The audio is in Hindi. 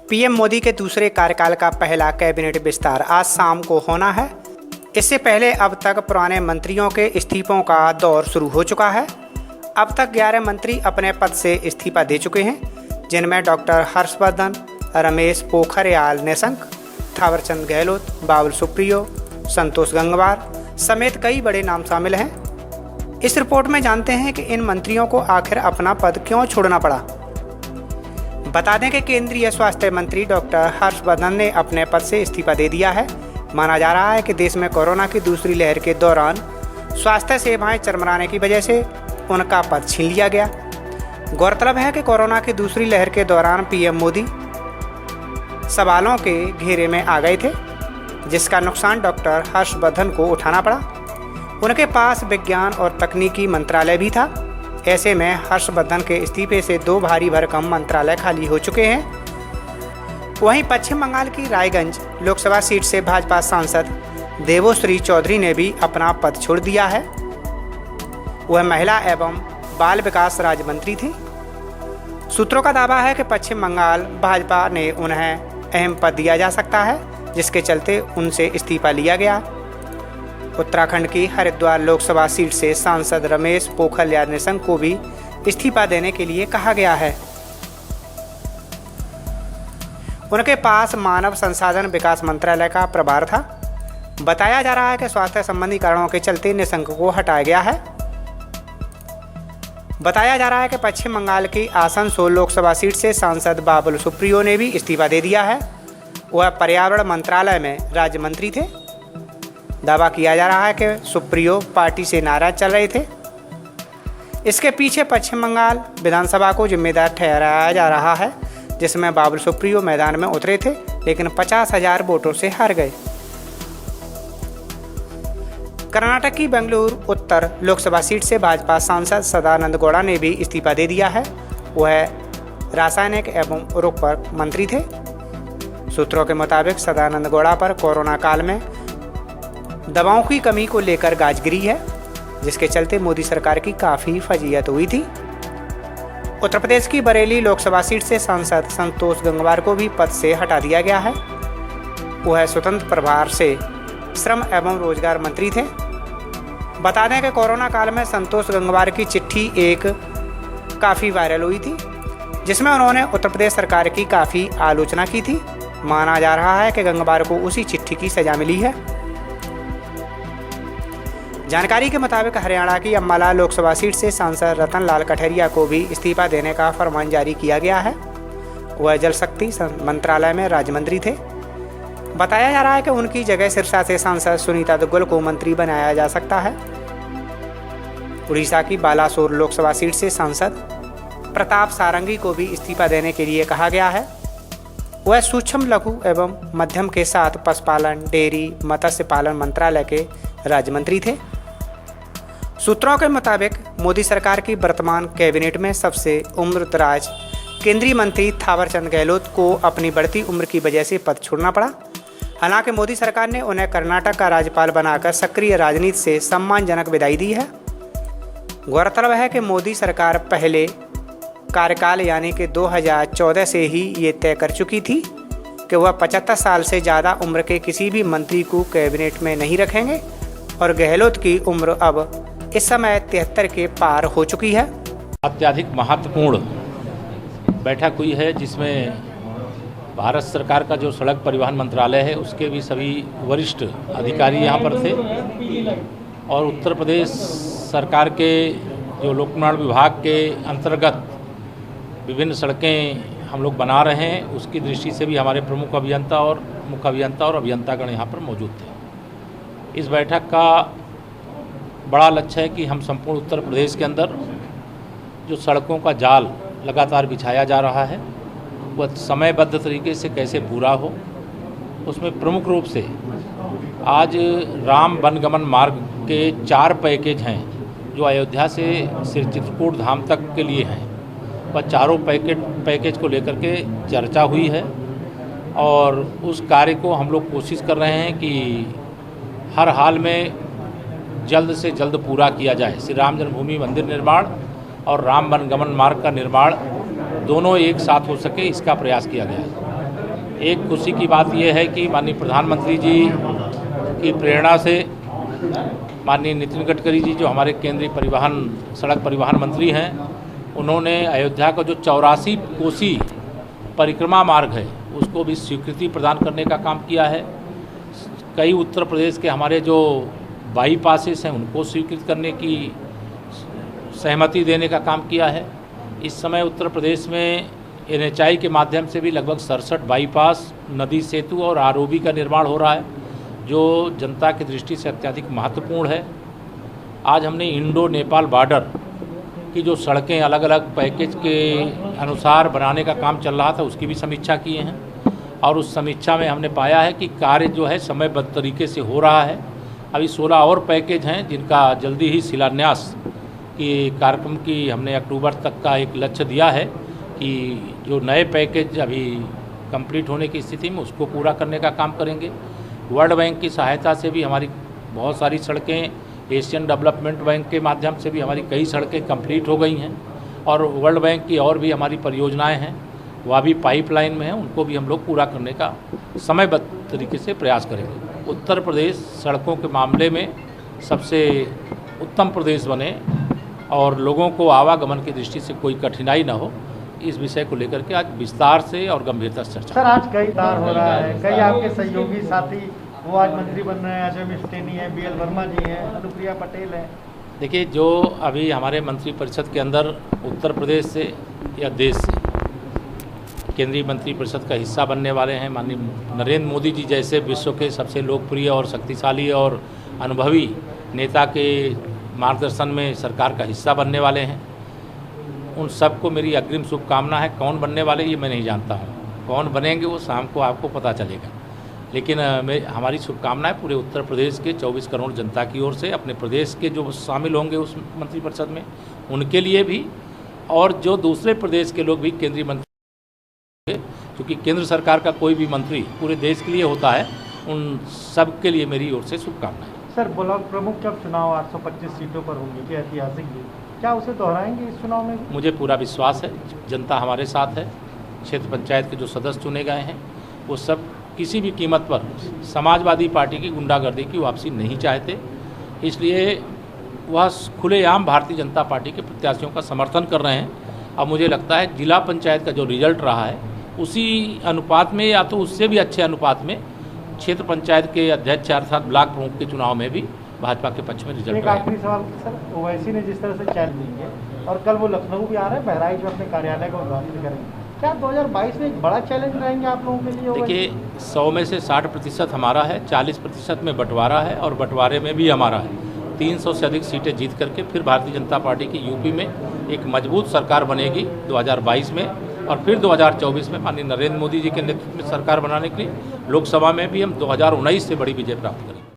पीएम मोदी के दूसरे कार्यकाल का पहला कैबिनेट विस्तार आज शाम को होना है। इससे पहले अब तक पुराने मंत्रियों के इस्तीफों का दौर शुरू हो चुका है। अब तक 11 मंत्री अपने पद से इस्तीफा दे चुके हैं, जिनमें डॉक्टर हर्षवर्धन, रमेश पोखरियाल निशंक, थावरचंद गहलोत, बाबुल सुप्रियो, संतोष गंगवार समेत कई बड़े नाम शामिल हैं। इस रिपोर्ट में जानते हैं कि इन मंत्रियों को आखिर अपना पद क्यों छोड़ना पड़ा। बता दें कि केंद्रीय स्वास्थ्य मंत्री डॉक्टर हर्षवर्धन ने अपने पद से इस्तीफा दे दिया है। माना जा रहा है कि देश में कोरोना की दूसरी लहर के दौरान स्वास्थ्य सेवाएं चरमराने की वजह से उनका पद छीन लिया गया। गौरतलब है कि कोरोना की दूसरी लहर के दौरान पीएम मोदी सवालों के घेरे में आ गए थे, जिसका नुकसान डॉक्टर हर्षवर्धन को उठाना पड़ा। उनके पास विज्ञान और तकनीकी मंत्रालय भी था। ऐसे में हर्षवर्धन के इस्तीफे से 2 भारी भरकम मंत्रालय खाली हो चुके हैं। वहीं पश्चिम बंगाल की रायगंज लोकसभा सीट से भाजपा सांसद देवोश्री चौधरी ने भी अपना पद छोड़ दिया है। वह महिला एवं बाल विकास राज्य मंत्री थी। सूत्रों का दावा है कि पश्चिम बंगाल भाजपा ने उन्हें अहम पद दिया जा सकता है, जिसके चलते उनसे इस्तीफा लिया गया। उत्तराखंड की हरिद्वार लोकसभा सीट से सांसद रमेश पोखरियाल निशंक को भी इस्तीफा देने के लिए कहा गया है। उनके पास मानव संसाधन विकास मंत्रालय का प्रभार था। बताया जा रहा है कि स्वास्थ्य संबंधी कारणों के चलते निशंक को हटाया गया है। बताया जा रहा है कि पश्चिम बंगाल की आसनसोल लोकसभा सीट से सांसद बाबुल सुप्रियो ने भी इस्तीफा दे दिया है। वह पर्यावरण मंत्रालय में राज्य मंत्री थे। दावा किया जा रहा है कि सुप्रियो पार्टी से नाराज चल रहे थे। इसके पीछे पश्चिम बंगाल विधानसभा को जिम्मेदार ठहराया जा रहा है, जिसमें बाबुल सुप्रियो मैदान में उतरे थे, लेकिन 50,000 वोटों से हार गए। कर्नाटक की बेंगलुरु उत्तर लोकसभा सीट से भाजपा सांसद सदानंद गौड़ा ने भी इस्तीफा दे दिया है। वह रासायनिक एवं उर्वरक मंत्री थे। सूत्रों के मुताबिक सदानंद गौड़ा पर कोरोना काल में दवाओं की कमी को लेकर गाज गिरी है, जिसके चलते मोदी सरकार की काफ़ी फजीहत हुई थी। उत्तर प्रदेश की बरेली लोकसभा सीट से सांसद संतोष गंगवार को भी पद से हटा दिया गया है। वह स्वतंत्र प्रभार से श्रम एवं रोजगार मंत्री थे। बता दें कि कोरोना काल में संतोष गंगवार की चिट्ठी एक काफ़ी वायरल हुई थी, जिसमें उन्होंने उत्तर प्रदेश सरकार की काफ़ी आलोचना की थी। माना जा रहा है कि गंगवार को उसी चिट्ठी की सजा मिली है। जानकारी के मुताबिक हरियाणा की अम्बाला लोकसभा सीट से सांसद रतन लाल कठेरिया को भी इस्तीफा देने का फरमान जारी किया गया है। वह जल शक्ति मंत्रालय में राज्य मंत्री थे। बताया जा रहा है कि उनकी जगह सिरसा से सांसद सुनीता दुग्गल को मंत्री बनाया जा सकता है। उड़ीसा की बालासोर लोकसभा सीट से सांसद प्रताप सारंगी को भी इस्तीफा देने के लिए कहा गया है। वह सूक्ष्म लघु एवं मध्यम के साथ पशुपालन, डेयरी, मत्स्य पालन मंत्रालय के राज्य मंत्री थे। सूत्रों के मुताबिक मोदी सरकार की वर्तमान कैबिनेट में सबसे उम्रदराज केंद्रीय मंत्री थावरचंद गहलोत को अपनी बढ़ती उम्र की वजह से पद छोड़ना पड़ा। हालांकि मोदी सरकार ने उन्हें कर्नाटक का राज्यपाल बनाकर सक्रिय राजनीति से सम्मानजनक विदाई दी है। गौरतलब है कि मोदी सरकार पहले कार्यकाल यानी कि 2014 से ही ये तय कर चुकी थी कि वह 75 साल से ज़्यादा उम्र के किसी भी मंत्री को कैबिनेट में नहीं रखेंगे और गहलोत की उम्र अब इस समय 73 के पार हो चुकी है। अत्यधिक महत्वपूर्ण बैठक हुई है, जिसमें भारत सरकार का जो सड़क परिवहन मंत्रालय है उसके भी सभी वरिष्ठ अधिकारी यहाँ पर थे और उत्तर प्रदेश सरकार के जो लोक निर्माण विभाग के अंतर्गत विभिन्न सड़कें हम लोग बना रहे हैं, उसकी दृष्टि से भी हमारे प्रमुख अभियंता और मुख्य अभियंता और अभियंतागण यहाँ पर मौजूद थे। इस बैठक का बड़ा लक्ष्य है कि हम संपूर्ण उत्तर प्रदेश के अंदर जो सड़कों का जाल लगातार बिछाया जा रहा है वह समयबद्ध तरीके से कैसे पूरा हो। उसमें प्रमुख रूप से आज राम वनगमन मार्ग के 4 पैकेज हैं जो अयोध्या से श्री चित्रकूट धाम तक के लिए हैं। वह चारों पैकेज को लेकर के चर्चा हुई है और उस कार्य को हम लोग कोशिश कर रहे हैं कि हर हाल में जल्द से जल्द पूरा किया जाए। श्री राम जन्मभूमि मंदिर निर्माण और राम वनगमन मार्ग का निर्माण दोनों एक साथ हो सके, इसका प्रयास किया गया है। एक खुशी की बात यह है कि माननीय प्रधानमंत्री जी की प्रेरणा से माननीय नितिन गडकरी जी जो हमारे केंद्रीय सड़क परिवहन मंत्री हैं, उन्होंने अयोध्या का जो 84 कोसी परिक्रमा मार्ग है उसको भी स्वीकृति प्रदान करने का काम किया है। कई उत्तर प्रदेश के हमारे जो बाईपासेस हैं उनको स्वीकृत करने की सहमति देने का काम किया है। इस समय उत्तर प्रदेश में NHAI के माध्यम से भी लगभग 67 बाईपास, नदी सेतु और ROB का निर्माण हो रहा है, जो जनता की दृष्टि से अत्यधिक महत्वपूर्ण है। आज हमने इंडो नेपाल बॉर्डर की जो सड़कें अलग अलग पैकेज के अनुसार बनाने का काम चल रहा था उसकी भी समीक्षा किए हैं, और उस समीक्षा में हमने पाया है कि कार्य जो है समयबद्ध तरीके से हो रहा है। अभी 16 और पैकेज हैं जिनका जल्दी ही शिलान्यास की कार्यक्रम की हमने अक्टूबर तक का एक लक्ष्य दिया है कि जो नए पैकेज अभी कंप्लीट होने की स्थिति में उसको पूरा करने का काम करेंगे। वर्ल्ड बैंक की सहायता से भी हमारी बहुत सारी सड़कें, एशियन डेवलपमेंट बैंक के माध्यम से भी हमारी कई सड़कें कंप्लीट हो गई हैं, और वर्ल्ड बैंक की और भी हमारी परियोजनाएं हैं वह भी पाइपलाइन में हैं, उनको भी हम लोग पूरा करने का समयबद्ध तरीके से प्रयास करेंगे। उत्तर प्रदेश सड़कों के मामले में सबसे उत्तम प्रदेश बने और लोगों को आवागमन की दृष्टि से कोई कठिनाई न हो, इस विषय को लेकर के आज विस्तार से और गंभीरता से चर्चा। सर, आज कई तार हो रहा है, कई आपके सहयोगी साथी वो आज मंत्री बन रहे हैं। अजय मिस्टेनी है, BL वर्मा जी हैं, अनुप्रिया पटेल है। देखिए, जो अभी हमारे मंत्रिपरिषद के अंदर उत्तर प्रदेश से या देश से केंद्रीय मंत्रिपरिषद का हिस्सा बनने वाले हैं, माननीय नरेंद्र मोदी जी जैसे विश्व के सबसे लोकप्रिय और शक्तिशाली और अनुभवी नेता के मार्गदर्शन में सरकार का हिस्सा बनने वाले हैं। उन सबको मेरी अग्रिम शुभकामना है। कौन बनने वाले ये मैं नहीं जानता हूँ, कौन बनेंगे वो शाम को आपको पता चलेगा, लेकिन हमारी शुभकामनाएं पूरे उत्तर प्रदेश के 24 करोड़ जनता की ओर से, अपने प्रदेश के जो शामिल होंगे उस मंत्रिपरिषद में उनके लिए भी, और जो दूसरे प्रदेश के लोग भी केंद्रीय मंत्री, क्योंकि केंद्र सरकार का कोई भी मंत्री पूरे देश के लिए होता है, उन सब के लिए मेरी ओर से शुभकामनाएं। सर, ब्लॉक प्रमुख जब चुनाव 825 सीटों पर होंगे, कि ऐतिहासिक भी, क्या उसे दोहराएंगे इस चुनाव में? मुझे पूरा विश्वास है, जनता हमारे साथ है। क्षेत्र पंचायत के जो सदस्य चुने गए हैं वो सब किसी भी कीमत पर समाजवादी पार्टी की गुंडागर्दी की वापसी नहीं चाहते, इसलिए वह खुलेआम भारतीय जनता पार्टी के प्रत्याशियों का समर्थन कर रहे हैं। अब मुझे लगता है जिला पंचायत का जो रिजल्ट रहा है उसी अनुपात में या तो उससे भी अच्छे अनुपात में क्षेत्र पंचायत के अध्यक्ष अर्थात ब्लॉक प्रमुख के चुनाव में भी भाजपा के पक्ष में रिजल्ट। एक आखिरी सवाल सर, ओवैसी ने जिस तरह से चैलेंज देंगे और कल वो लखनऊ भी आ रहे हैं, बहराइच में अपने कार्यालय का उद्घाटन करेंगे, क्या 2022 में एक बड़ा चैलेंज रहेंगे आप लोगों के लिए? देखिए, 100 में से 60% हमारा है, 40% में बंटवारा है, और बंटवारे में भी हमारा है। 300 से अधिक सीटें जीत करके फिर भारतीय जनता पार्टी की यूपी में एक मजबूत सरकार बनेगी 2022 में, और फिर 2024 में माननीय नरेंद्र मोदी जी के नेतृत्व में सरकार बनाने के लिए लोकसभा में भी हम 2019 से बड़ी विजय प्राप्त करेंगे।